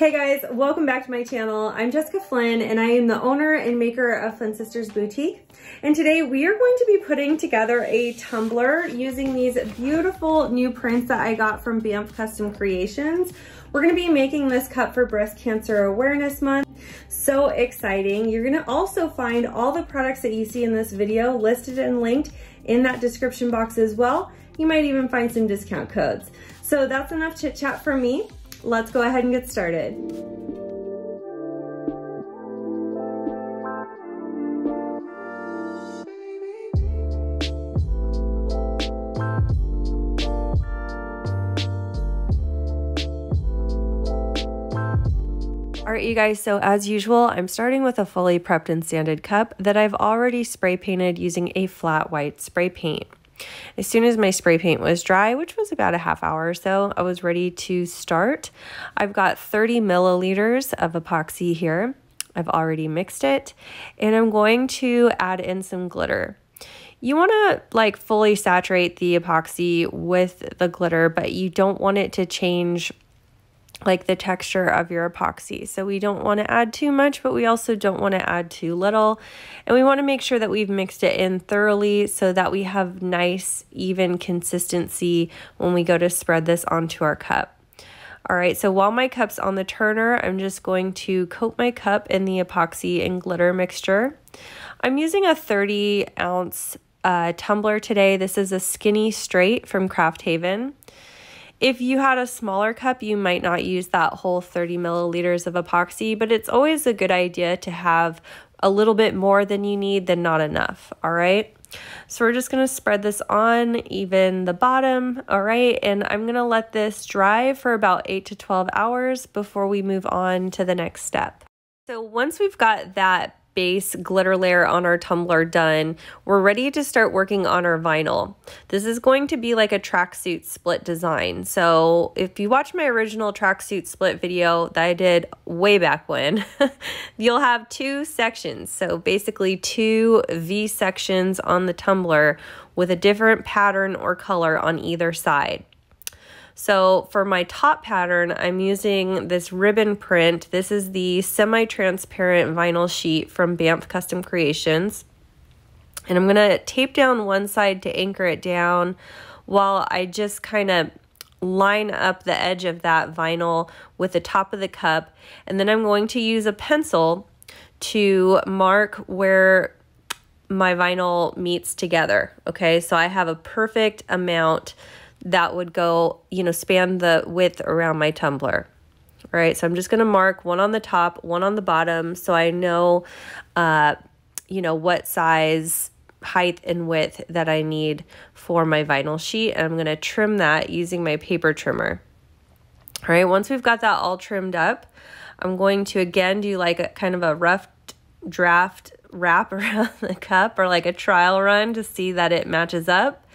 Hey guys, welcome back to my channel. I'm Jessica Flynn and I am the owner and maker of Flynn Sisters Boutique. And today we are going to be putting together a tumbler using these beautiful new prints that I got from Banff Custom Creations. We're going to be making this cup for Breast Cancer Awareness Month. So exciting. You're going to also find all the products that you see in this video listed and linked in that description box as well. You might even find some discount codes. So that's enough chit chat from me. Let's go ahead and get started. All right, you guys, so as usual, I'm starting with a fully prepped and sanded cup that I've already spray painted using a flat white spray paint. As soon as my spray paint was dry, which was about a half hour or so, I was ready to start. I've got 30 milliliters of epoxy here. I've already mixed it, and I'm going to add in some glitter. You want to like fully saturate the epoxy with the glitter, but you don't want it to change like the texture of your epoxy. So we don't want to add too much, but we also don't want to add too little. And we want to make sure that we've mixed it in thoroughly so that we have nice, even consistency when we go to spread this onto our cup. All right, so while my cup's on the turner, I'm just going to coat my cup in the epoxy and glitter mixture. I'm using a 30-ounce tumbler today. This is a skinny straight from Craft Haven. If you had a smaller cup, you might not use that whole 30 milliliters of epoxy, but it's always a good idea to have a little bit more than you need than not enough, all right? So we're just gonna spread this on, even the bottom, all right? And I'm gonna let this dry for about 8 to 12 hours before we move on to the next step. So once we've got that base glitter layer on our tumbler done, we're ready to start working on our vinyl. This is going to be like a tracksuit split design. So if you watch my original tracksuit split video that I did way back when, you'll have two sections. So basically two V sections on the tumbler with a different pattern or color on either side. So for my top pattern, I'm using this ribbon print. This is the semi-transparent vinyl sheet from Banff Custom Creations. And I'm gonna tape down one side to anchor it down while I just kind of line up the edge of that vinyl with the top of the cup. And then I'm going to use a pencil to mark where my vinyl meets together. Okay, so I have a perfect amount that would go, you know, span the width around my tumbler. All right, so I'm just gonna mark one on the top, one on the bottom, so I know, you know, what size, height, and width that I need for my vinyl sheet. And I'm gonna trim that using my paper trimmer. All right, once we've got that all trimmed up, I'm going to again do like a kind of a rough draft wrap around the cup, or like a trial run to see that it matches up.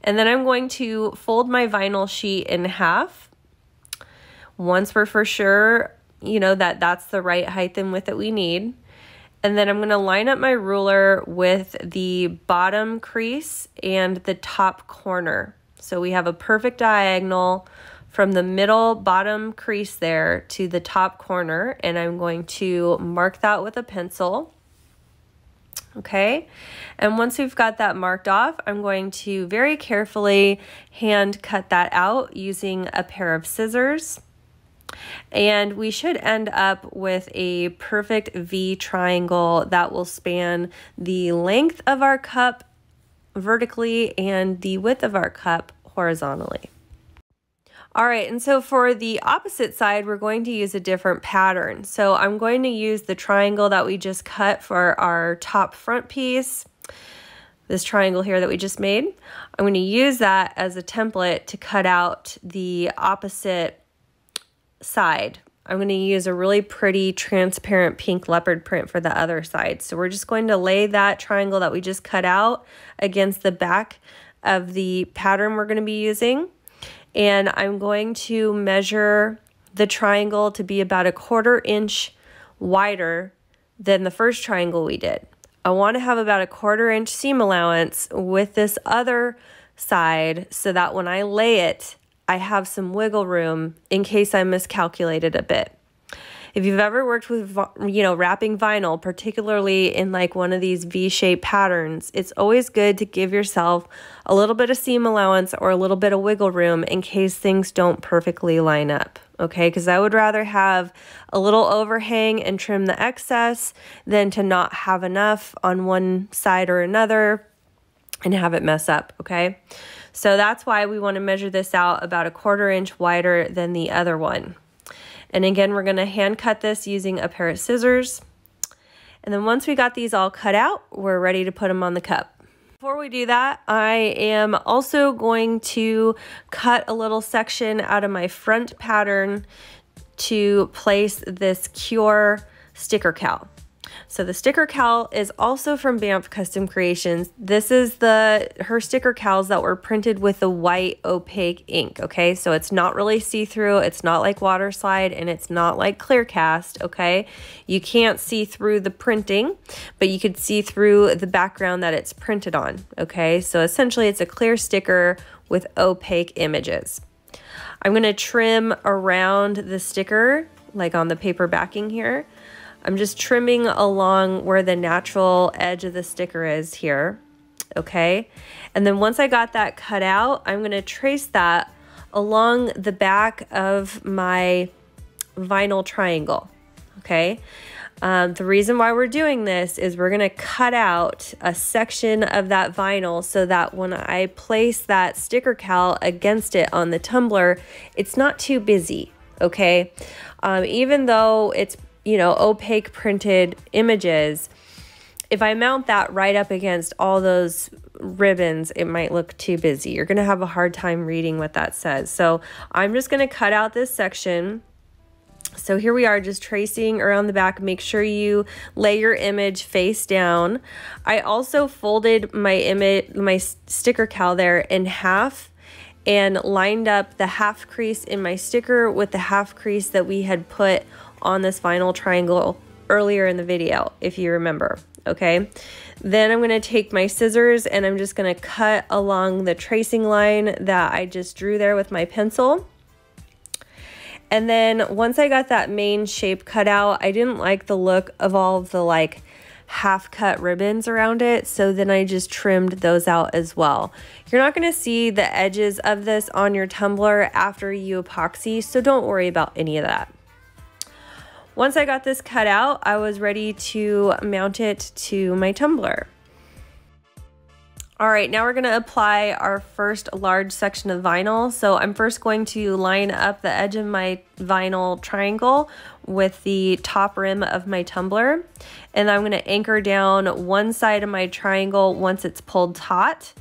And then I'm going to fold my vinyl sheet in half. Once we're for sure, you know, that that's the right height and width that we need. And then I'm going to line up my ruler with the bottom crease and the top corner. So we have a perfect diagonal from the middle bottom crease there to the top corner. And I'm going to mark that with a pencil. Okay, and once we've got that marked off, I'm going to very carefully hand cut that out using a pair of scissors. And we should end up with a perfect V triangle that will span the length of our cup vertically and the width of our cup horizontally. All right, and so for the opposite side, we're going to use a different pattern. So I'm going to use the triangle that we just cut for our top front piece, this triangle here that we just made. I'm going to use that as a template to cut out the opposite side. I'm going to use a really pretty transparent pink leopard print for the other side. So we're just going to lay that triangle that we just cut out against the back of the pattern we're going to be using. And I'm going to measure the triangle to be about 1/4 inch wider than the first triangle we did. I want to have about 1/4 inch seam allowance with this other side so that when I lay it, I have some wiggle room in case I miscalculated a bit. If you've ever worked with, wrapping vinyl, particularly in like one of these V-shaped patterns, it's always good to give yourself a little bit of seam allowance or a little bit of wiggle room in case things don't perfectly line up. Okay, because I would rather have a little overhang and trim the excess than to not have enough on one side or another and have it mess up, okay? So that's why we want to measure this out about 1/4 inch wider than the other one. And again, we're going to hand cut this using a pair of scissors. And then once we got these all cut out, we're ready to put them on the cup. Before we do that, I am also going to cut a little section out of my front pattern to place this Cure sticker cal. So the sticker cal is also from Banff Custom Creations. This is her sticker cals that were printed with the white opaque ink, okay? So it's not really see-through, it's not like water slide, and it's not like clear cast, okay? You can't see through the printing, but you could see through the background that it's printed on, okay? So essentially it's a clear sticker with opaque images. I'm gonna trim around the sticker, like on the paper backing here. I'm just trimming along where the natural edge of the sticker is here, okay? And then once I got that cut out, I'm gonna trace that along the back of my vinyl triangle, okay? The reason why we're doing this is we're gonna cut out a section of that vinyl so that when I place that sticker cal against it on the tumbler, it's not too busy, okay? Even though it's opaque printed images, if I mount that right up against all those ribbons, it might look too busy. You're going to have a hard time reading what that says. So I'm just going to cut out this section. So here we are, just tracing around the back. Make sure you lay your image face down. I also folded my sticker cal there in half and lined up the half crease in my sticker with the half crease that we had put on this vinyl triangle earlier in the video, if you remember, okay? Then I'm gonna take my scissors and I'm just gonna cut along the tracing line that I just drew there with my pencil. And then once I got that main shape cut out, I didn't like the look of all of the like half cut ribbons around it, so then I just trimmed those out as well. You're not going to see the edges of this on your tumbler after you epoxy, so don't worry about any of that. Once I got this cut out, I was ready to mount it to my tumbler. All right, now we're going to apply our first large section of vinyl. So I'm first going to line up the edge of my vinyl triangle with the top rim of my tumbler. And I'm going to anchor down one side of my triangle once it's pulled taut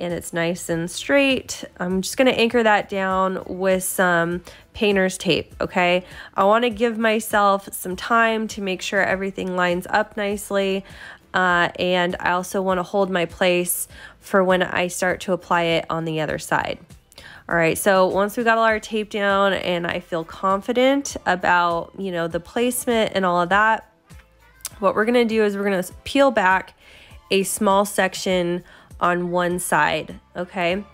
and it's nice and straight. I'm just going to anchor that down with some painter's tape, okay? I want to give myself some time to make sure everything lines up nicely. And I also want to hold my place for when I start to apply it on the other side. All right, so once we got all our tape down and I feel confident about, the placement and all of that, what we're gonna do is we're gonna peel back a small section on one side, okay?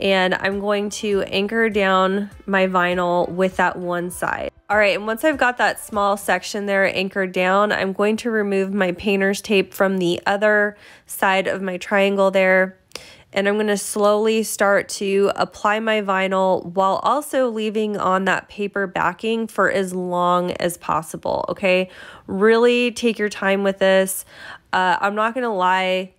And I'm going to anchor down my vinyl with that one side. All right, and once I've got that small section there anchored down, I'm going to remove my painter's tape from the other side of my triangle there. And I'm gonna slowly start to apply my vinyl while also leaving on that paper backing for as long as possible, okay? Really take your time with this. I'm not gonna lie,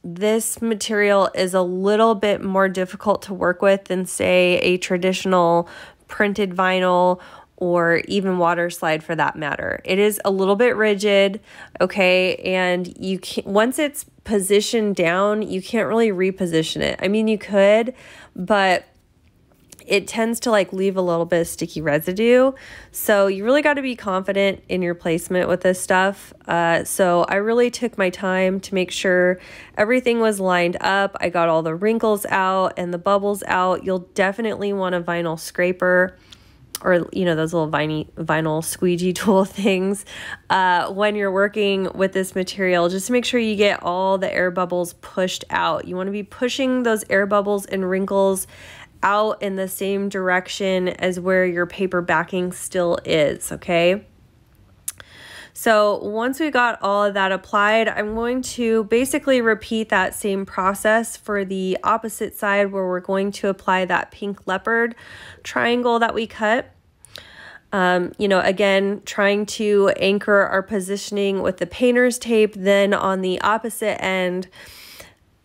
this material is a little bit more difficult to work with than, say, a traditional printed vinyl or even water slide for that matter. It is a little bit rigid, okay? And you can't, once it's positioned down, you can't really reposition it. I mean, you could, but it tends to like leave a little bit of sticky residue. So you really got to be confident in your placement with this stuff. So I really took my time to make sure everything was lined up. I got all the wrinkles out and the bubbles out. You'll definitely want a vinyl scraper, or those little vinyl squeegee tool things when you're working with this material, just to make sure you get all the air bubbles pushed out. You want to be pushing those air bubbles and wrinkles out in the same direction as where your paper backing still is, okay? So once we got all of that applied, I'm going to basically repeat that same process for the opposite side where we're going to apply that pink leopard triangle that we cut. You know, again, trying to anchor our positioning with the painter's tape, then on the opposite end,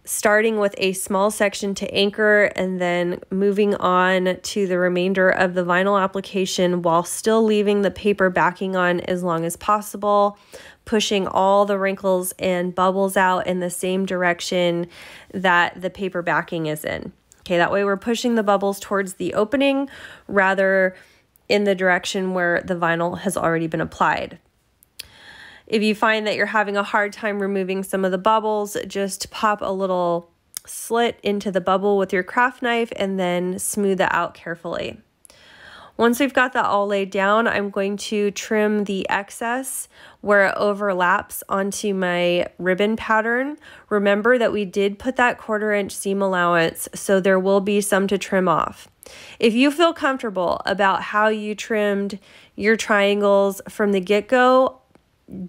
starting with a small section to anchor and then moving on to the remainder of the vinyl application while still leaving the paper backing on as long as possible, pushing all the wrinkles and bubbles out in the same direction that the paper backing is in. Okay, that way we're pushing the bubbles towards the opening rather in the direction where the vinyl has already been applied. If you find that you're having a hard time removing some of the bubbles, just pop a little slit into the bubble with your craft knife and then smooth it out carefully. Once we've got that all laid down, I'm going to trim the excess where it overlaps onto my ribbon pattern. Remember that we did put that 1/4 inch seam allowance, so there will be some to trim off. If you feel comfortable about how you trimmed your triangles from the get-go,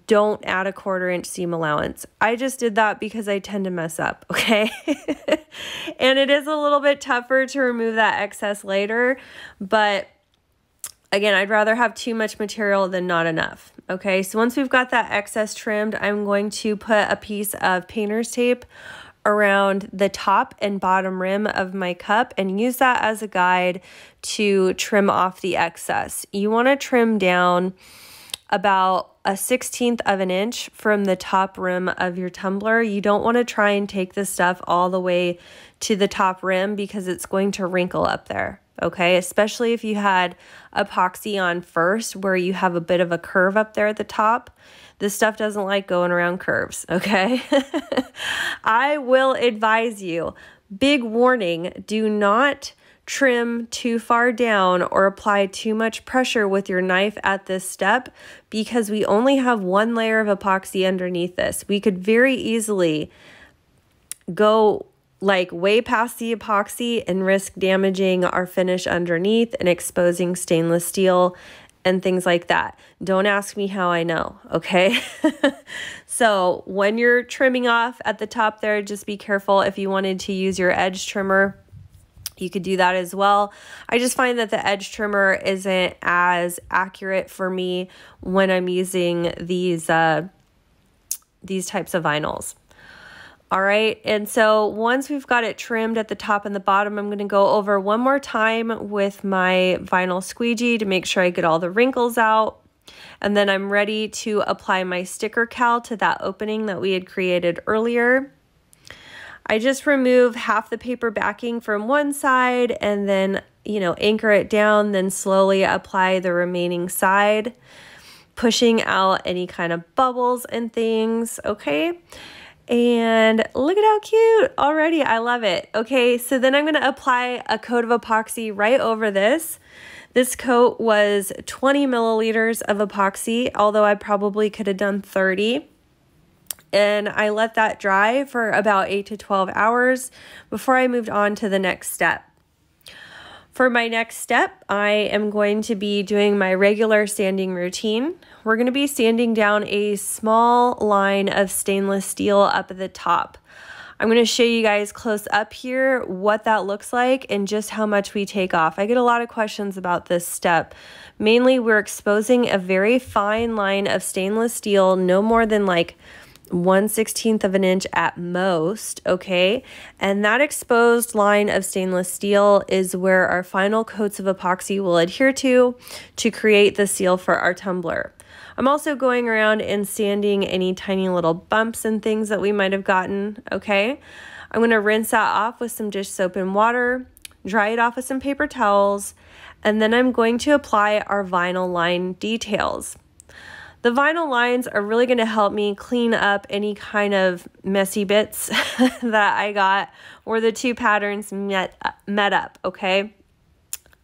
don't add a 1/4 inch seam allowance. I just did that because I tend to mess up, okay? And it is a little bit tougher to remove that excess later, but again, I'd rather have too much material than not enough, okay? So once we've got that excess trimmed, I'm going to put a piece of painter's tape around the top and bottom rim of my cup and use that as a guide to trim off the excess. You want to trim down about a 1/16 of an inch from the top rim of your tumbler. You don't want to try and take this stuff all the way to the top rim because it's going to wrinkle up there, okay? Especially if you had epoxy on first where you have a bit of a curve up there at the top. This stuff doesn't like going around curves, okay? I will advise you, big warning, do not trim too far down or apply too much pressure with your knife at this step because we only have one layer of epoxy underneath this. We could very easily go like way past the epoxy and risk damaging our finish underneath and exposing stainless steel and things like that. Don't ask me how I know, okay? So when you're trimming off at the top there, just be careful. If you wanted to use your edge trimmer, you could do that as well. I just find that the edge trimmer isn't as accurate for me when I'm using these types of vinyls. All right, and so once we've got it trimmed at the top and the bottom, I'm going to go over one more time with my vinyl squeegee to make sure I get all the wrinkles out. And then I'm ready to apply my sticker cal to that opening that we had created earlier. I just remove half the paper backing from one side and then, you know, anchor it down, then slowly apply the remaining side, pushing out any kind of bubbles and things, okay? And look at how cute already. I love it. Okay, so then I'm going to apply a coat of epoxy right over this. This coat was 20 milliliters of epoxy, although I probably could have done 30. And I let that dry for about 8 to 12 hours before I moved on to the next step. For my next step, I am going to be doing my regular sanding routine. We're going to be sanding down a small line of stainless steel up at the top. I'm going to show you guys close up here what that looks like and just how much we take off. I get a lot of questions about this step. Mainly, we're exposing a very fine line of stainless steel, no more than like 1/16 of an inch at most, okay? And that exposed line of stainless steel is where our final coats of epoxy will adhere to create the seal for our tumbler. I'm also going around and sanding any tiny little bumps and things that we might have gotten, okay? I'm going to rinse that off with some dish soap and water, dry it off with some paper towels, and then I'm going to apply our vinyl line details. The vinyl lines are really going to help me clean up any kind of messy bits that I got where the two patterns met up, okay?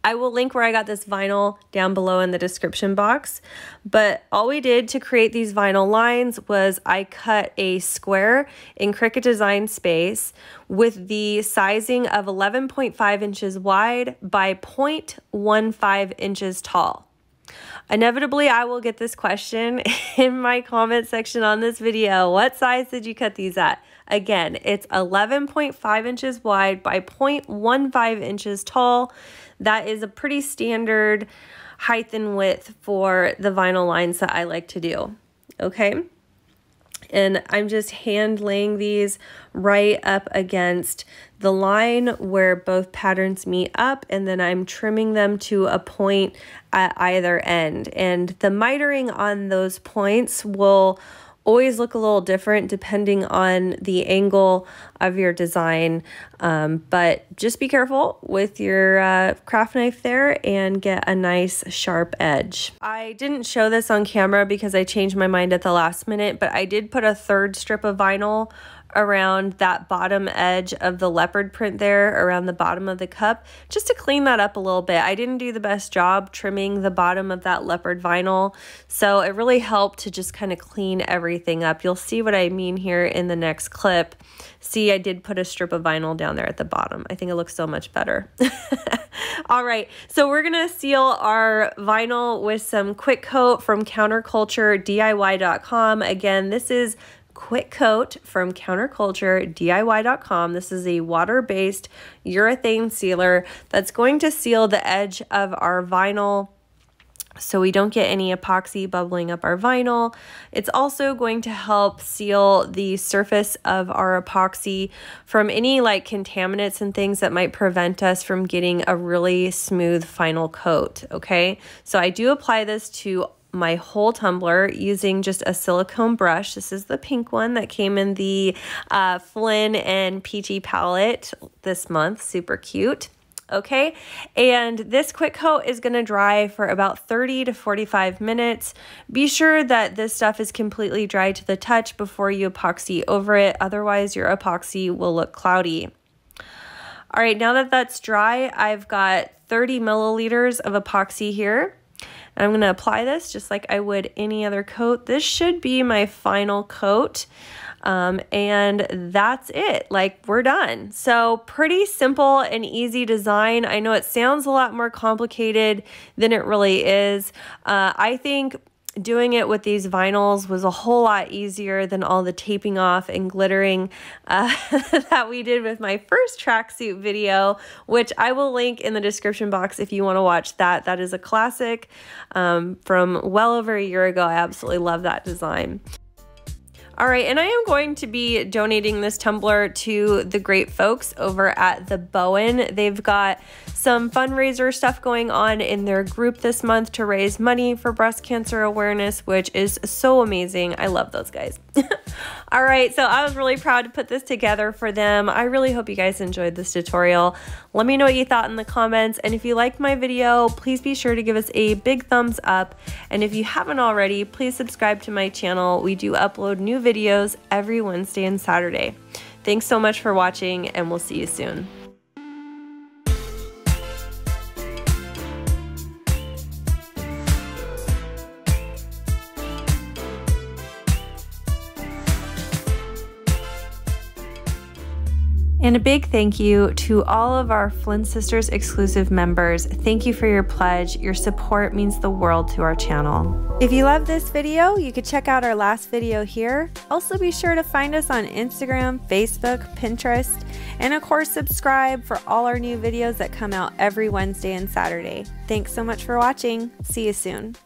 I will link where I got this vinyl down below in the description box, but all we did to create these vinyl lines was I cut a square in Cricut Design Space with the sizing of 11.5 inches wide by 0.15 inches tall. Inevitably, I will get this question in my comment section on this video. What size did you cut these at? Again, it's 11.5 inches wide by 0.15 inches tall. That is a pretty standard height and width for the vinyl lines that I like to do. Okay. And I'm just hand laying these right up against the line where both patterns meet up, and then I'm trimming them to a point at either end. And the mitering on those points will always look a little different depending on the angle of your design, but just be careful with your craft knife there and get a nice sharp edge. I didn't show this on camera because I changed my mind at the last minute, but I did put a third strip of vinyl around that bottom edge of the leopard print there, around the bottom of the cup, just to clean that up a little bit. I didn't do the best job trimming the bottom of that leopard vinyl, so it really helped to just kind of clean everything up. You'll see what I mean here in the next clip. See, I did put a strip of vinyl down there at the bottom. I think it looks so much better. All right, so we're gonna seal our vinyl with some Quick Coat from counterculturediy.com. Again, this is Quick Coat from counterculturediy.com. This is a water-based urethane sealer that's going to seal the edge of our vinyl so we don't get any epoxy bubbling up our vinyl. It's also going to help seal the surface of our epoxy from any like contaminants and things that might prevent us from getting a really smooth final coat, okay? So I do apply this to my whole tumbler using just a silicone brush. This is the pink one that came in the Flynn and Peachy palette this month. Super cute. Okay, and this Quick Coat is going to dry for about 30 to 45 minutes. Be sure that this stuff is completely dry to the touch before you epoxy over it. Otherwise, your epoxy will look cloudy. All right, now that that's dry, I've got 30 milliliters of epoxy here. I'm going to apply this just like I would any other coat. This should be my final coat. And that's it. Like, we're done. So pretty simple and easy design. I know it sounds a lot more complicated than it really is. I think doing it with these vinyls was a whole lot easier than all the taping off and glittering that we did with my first tracksuit video, which I will link in the description box if you want to watch that. That is a classic from well over a year ago. I absolutely love that design. All right, and I am going to be donating this tumbler to the great folks over at the Bowen. They've got some fundraiser stuff going on in their group this month to raise money for breast cancer awareness, which is so amazing. I love those guys. All right, so I was really proud to put this together for them. I really hope you guys enjoyed this tutorial. Let me know what you thought in the comments, and if you liked my video, please be sure to give us a big thumbs up, and if you haven't already, please subscribe to my channel. We do upload new videos every Wednesday and Saturday. Thanks so much for watching, and we'll see you soon. And a big thank you to all of our Flynn Sisters exclusive members. Thank you for your pledge. Your support means the world to our channel. If you love this video, you could check out our last video here. Also be sure to find us on Instagram, Facebook, Pinterest, and of course subscribe for all our new videos that come out every Wednesday and Saturday. Thanks so much for watching. See you soon.